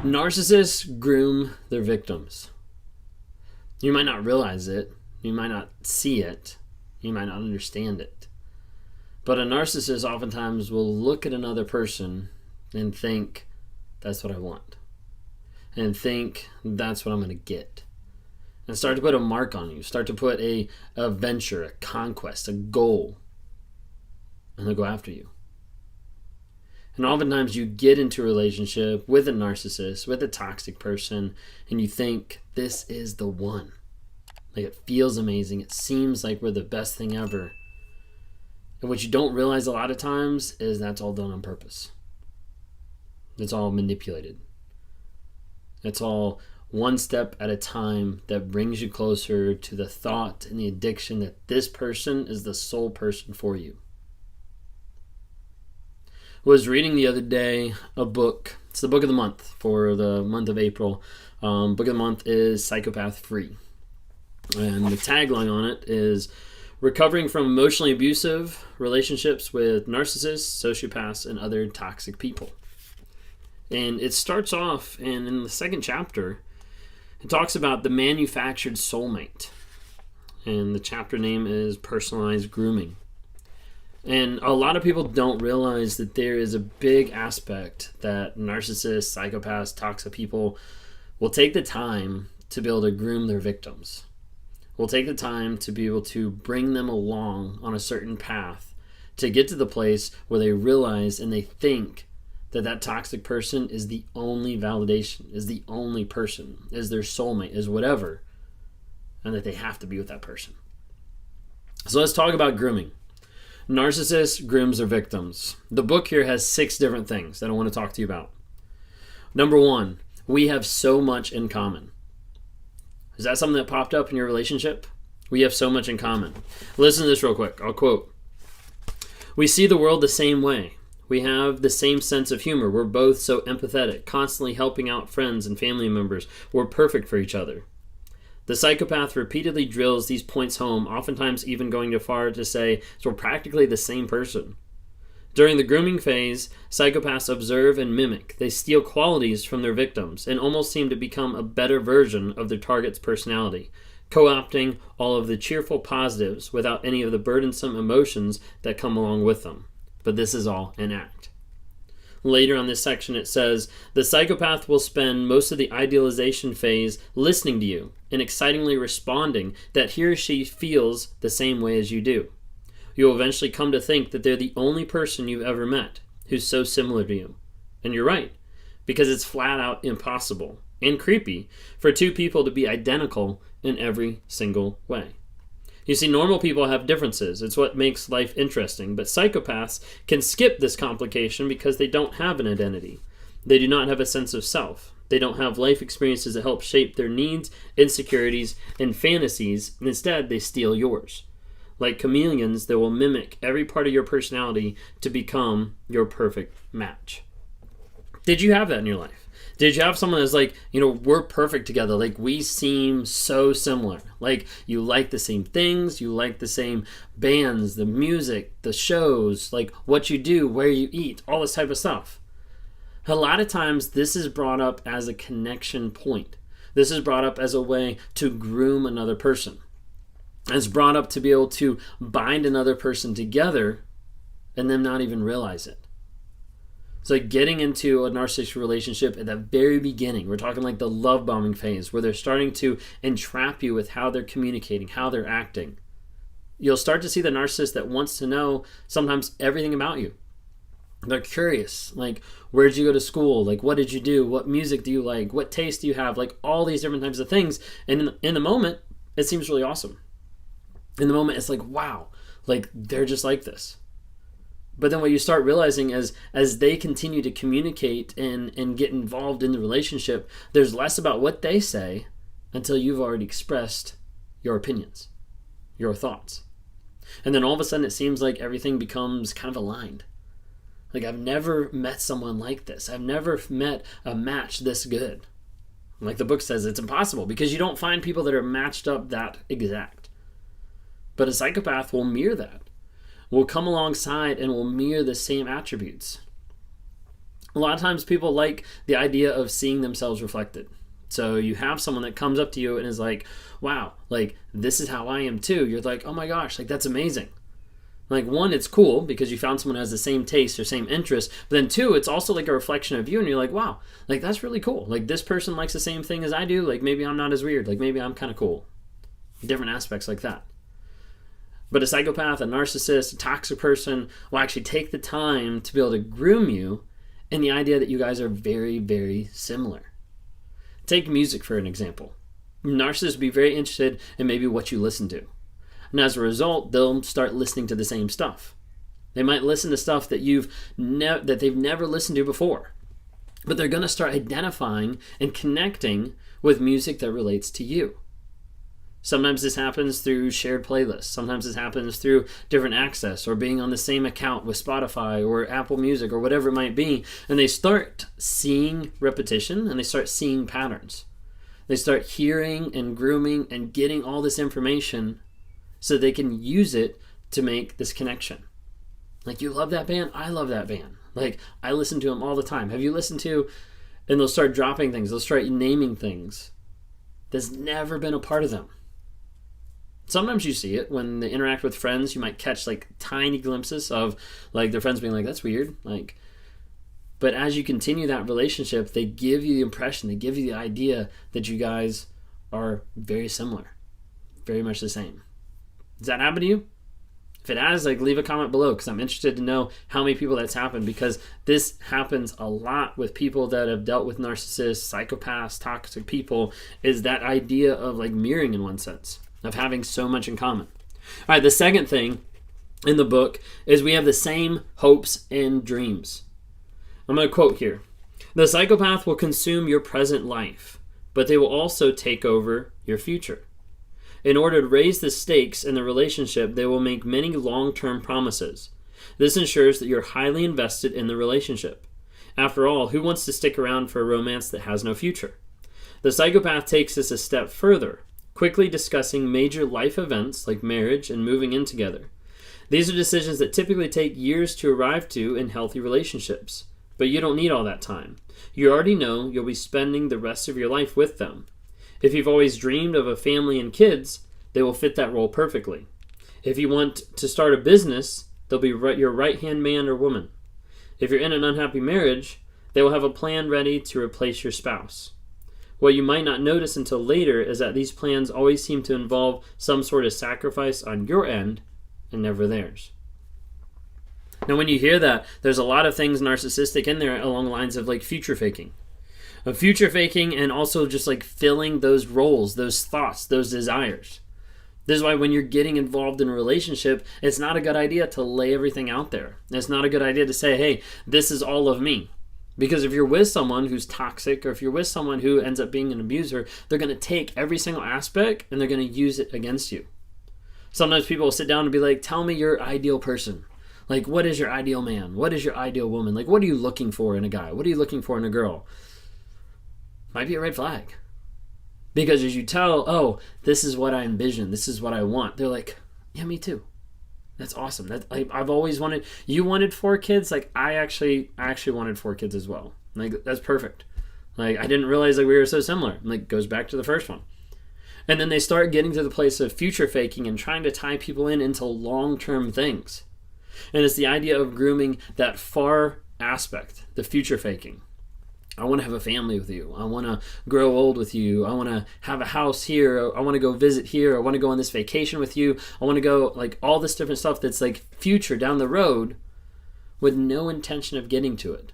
Narcissists groom their victims. You might not realize it, you might not see it, you might not understand it. But a narcissist oftentimes will look at another person and think, that's what I want. And think, that's what I'm going to get. And start to put a mark on you, start to put a venture, a conquest, a goal. And they'll go after you. And oftentimes you get into a relationship with a narcissist, with a toxic person, and you think, this is the one. Like, it feels amazing. It seems like we're the best thing ever. And what you don't realize a lot of times is that's all done on purpose. It's all manipulated. It's all one step at a time that brings you closer to the thought and the addiction that this person is the sole person for you. Was reading the other day a book. It's the book of the month for the month of April. Book of the month is Psychopath Free. And the tagline on it is recovering from emotionally abusive relationships with narcissists, sociopaths, and other toxic people. And it starts off, and in the second chapter, it talks about the manufactured soulmate. And the chapter name is Personalized Grooming. And a lot of people don't realize that there is a big aspect that narcissists, psychopaths, toxic people will take the time to be able to groom their victims. Will take the time to be able to bring them along on a certain path to get to the place where they realize and they think that that toxic person is the only validation, is the only person, is their soulmate, is whatever, and that they have to be with that person. So let's talk about grooming. Narcissists grooms their victims. The book here has 6 different things that I want to talk to you about. Number 1, we have so much in common. Is that something that popped up in your relationship? We have so much in common. Listen to this real quick. I'll quote. We see the world the same way. We have the same sense of humor. We're both so empathetic, constantly helping out friends and family members. We're perfect for each other. The psychopath repeatedly drills these points home, oftentimes even going too far to say, so we're practically the same person. During the grooming phase, psychopaths observe and mimic. They steal qualities from their victims and almost seem to become a better version of their target's personality, co-opting all of the cheerful positives without any of the burdensome emotions that come along with them. But this is all an act. Later on this section it says, the psychopath will spend most of the idealization phase listening to you and excitingly responding that he or she feels the same way as you do. You will eventually come to think that they're the only person you've ever met who's so similar to you. And you're right, because it's flat out impossible and creepy for 2 people to be identical in every single way. You see, normal people have differences. It's what makes life interesting. But psychopaths can skip this complication because they don't have an identity. They do not have a sense of self. They don't have life experiences that help shape their needs, insecurities, and fantasies. Instead, they steal yours. Like chameleons, they will mimic every part of your personality to become your perfect match. Did you have that in your life? Did you have someone that's like, we're perfect together. Like, we seem so similar. Like, you like the same things. You like the same bands, the music, the shows, like what you do, where you eat, all this type of stuff. A lot of times, this is brought up as a connection point. This is brought up as a way to groom another person. It's brought up to be able to bind another person together and them not even realize it. It's like getting into a narcissistic relationship at the very beginning. We're talking like the love bombing phase where they're starting to entrap you with how they're communicating, how they're acting. You'll start to see the narcissist that wants to know sometimes everything about you. They're curious, like, where'd you go to school? Like, what did you do? What music do you like? What taste do you have? Like, all these different types of things. And in the moment, it seems really awesome. In the moment, it's like, wow, like, they're just like this. But then what you start realizing is as they continue to communicate and get involved in the relationship, there's less about what they say until you've already expressed your opinions, your thoughts. And then all of a sudden it seems like everything becomes kind of aligned. Like, I've never met someone like this. I've never met a match this good. Like the book says, it's impossible because you don't find people that are matched up that exact. But a psychopath will mirror that. Will come alongside and will mirror the same attributes. A lot of times people like the idea of seeing themselves reflected. So you have someone that comes up to you and is like, wow, like this is how I am too. You're like, oh my gosh, like that's amazing. Like one, it's cool because you found someone who has the same taste or same interest. But then two, it's also like a reflection of you and you're like, wow, like that's really cool. Like this person likes the same thing as I do. Like maybe I'm not as weird. Like maybe I'm kind of cool. Different aspects like that. But a psychopath, a narcissist, a toxic person will actually take the time to be able to groom you in the idea that you guys are very, very similar. Take music for an example. Narcissists will be very interested in maybe what you listen to. And as a result, they'll start listening to the same stuff. They might listen to stuff that that they've never listened to before. But they're going to start identifying and connecting with music that relates to you. Sometimes this happens through shared playlists. Sometimes this happens through different access or being on the same account with Spotify or Apple Music or whatever it might be. And they start seeing repetition and they start seeing patterns. They start hearing and grooming and getting all this information so they can use it to make this connection. Like, you love that band? I love that band. Like, I listen to them all the time. Have you listened to? And they'll start dropping things. They'll start naming things that's never been a part of them. Sometimes you see it when they interact with friends. You might catch like tiny glimpses of like their friends being like, that's weird. Like, but as you continue that relationship, they give you the impression, they give you the idea that you guys are very similar, very much the same. Does that happen to you? If it has, like, leave a comment below because I'm interested to know how many people that's happened, because this happens a lot with people that have dealt with narcissists, psychopaths, toxic people, is that idea of like mirroring in one sense, of having so much in common. All right, the second thing in the book is we have the same hopes and dreams. I'm going to quote here. The psychopath will consume your present life, but they will also take over your future. In order to raise the stakes in the relationship, they will make many long-term promises. This ensures that you're highly invested in the relationship. After all, who wants to stick around for a romance that has no future? The psychopath takes this a step further, quickly discussing major life events like marriage and moving in together. These are decisions that typically take years to arrive to in healthy relationships. But you don't need all that time. You already know you'll be spending the rest of your life with them. If you've always dreamed of a family and kids, they will fit that role perfectly. If you want to start a business, they'll be your right-hand man or woman. If you're in an unhappy marriage, they will have a plan ready to replace your spouse. What you might not notice until later is that these plans always seem to involve some sort of sacrifice on your end and never theirs. Now, when you hear that, there's a lot of things narcissistic in there along the lines of like future faking. Future faking and also just like filling those roles, those thoughts, those desires. This is why when you're getting involved in a relationship, it's not a good idea to lay everything out there. It's not a good idea to say, hey, this is all of me. Because if you're with someone who's toxic, or if you're with someone who ends up being an abuser, they're going to take every single aspect and they're going to use it against you. Sometimes people will sit down and be like, tell me your ideal person. Like, what is your ideal man? What is your ideal woman? Like, what are you looking for in a guy? What are you looking for in a girl? Might be a red flag. Because as you tell, oh, this is what I envision, this is what I want, they're like, yeah, me too. That's awesome. I've always wanted, you wanted 4 kids? Like, I actually wanted 4 kids as well. Like, that's perfect. Like, I didn't realize like we were so similar. Like, goes back to the first one. And then they start getting to the place of future faking and trying to tie people into long-term things. And it's the idea of grooming that far aspect, the future faking. I want to have a family with you. I want to grow old with you. I want to have a house here. I want to go visit here. I want to go on this vacation with you. I want to go, like, all this different stuff that's like future down the road with no intention of getting to it.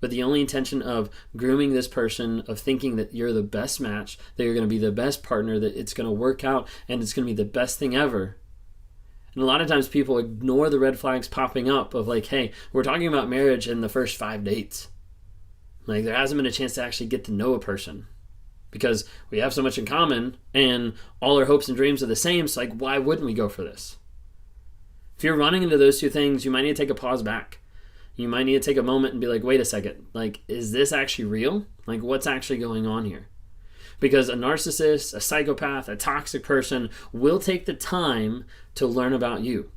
But the only intention of grooming this person, of thinking that you're the best match, that you're going to be the best partner, that it's going to work out and it's going to be the best thing ever. And a lot of times people ignore the red flags popping up of like, hey, we're talking about marriage in the first 5 dates. Like, there hasn't been a chance to actually get to know a person because we have so much in common and all our hopes and dreams are the same. So, like, why wouldn't we go for this? If you're running into those two things, you might need to take a pause back. You might need to take a moment and be like, wait a second. Like, is this actually real? Like, what's actually going on here? Because a narcissist, a psychopath, a toxic person will take the time to learn about you.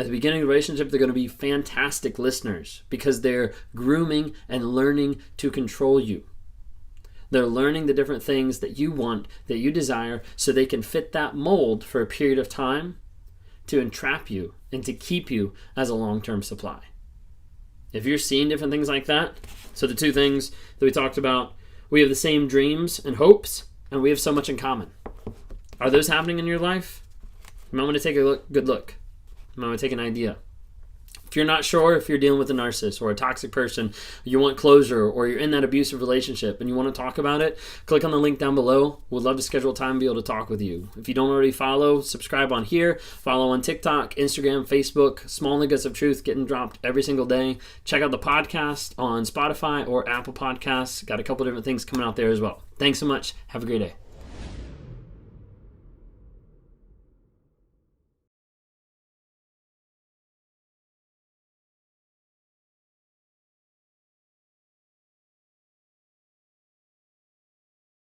At the beginning of the relationship, they're going to be fantastic listeners because they're grooming and learning to control you. They're learning the different things that you want, that you desire, so they can fit that mold for a period of time to entrap you and to keep you as a long-term supply. If you're seeing different things like that, so the two things that we talked about, we have the same dreams and hopes, and we have so much in common. Are those happening in your life? You might want to take a good look. You might want to take an idea. If you're not sure if you're dealing with a narcissist or a toxic person, you want closure, or you're in that abusive relationship and you want to talk about it, click on the link down below. We'd love to schedule time to be able to talk with you. If you don't already follow, subscribe on here. Follow on TikTok, Instagram, Facebook. Small Nuggets of Truth getting dropped every single day. Check out the podcast on Spotify or Apple Podcasts. Got a couple different things coming out there as well. Thanks so much. Have a great day.